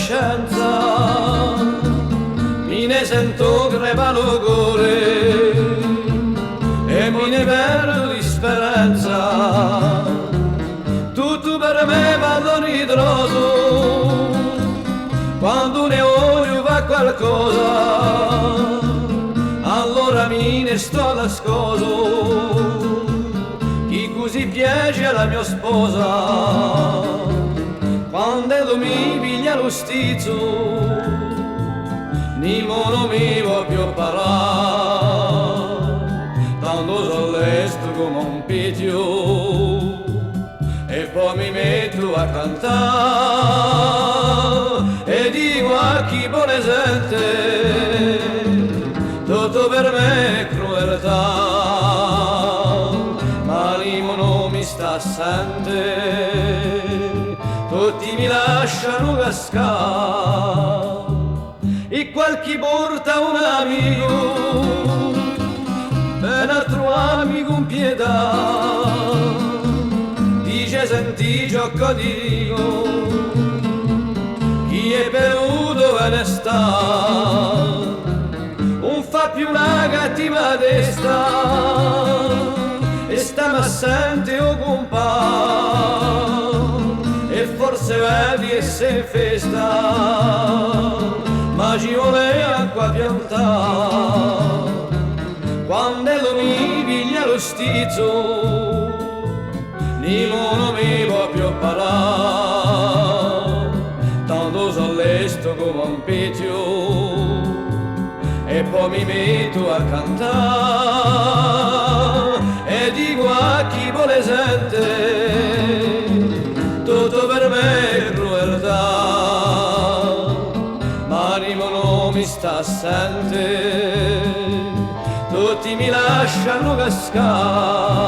coscienza, mi ne sento crepare il cuore e mi ne perdo di speranza. Tutto per me va ritroso quando un eolio fa qualcosa, allora mi ne sto nascosto. Chi così piace alla mia sposa, quando lui mi piglia lo stizzo, nimo non mi può più parare, tanto sollesto come un picchio, e poi mi metto a cantare e dico a chi vuole sente, tutto per me è crudeltà, ma l'imo non mi sta assente, tutti mi lasciano cascare, e qualche porta un amico, un altro amico con pietà, dice senti ciò che dico, chi è venuto ve ne sta, non fa più una cattiva testa, e stiamo assente o compà, e forse vedi e se festa, ma ci vuole acqua piantare, quando lui mi piglia lo stizzo, nimo non mi può più parlare, tanto sollesto come un picchio, e poi mi metto a cantare e dico a chi vuole sente, tutto per me è crudeltà, ma nimo non mi sta assente, tutti mi lasciano cascare.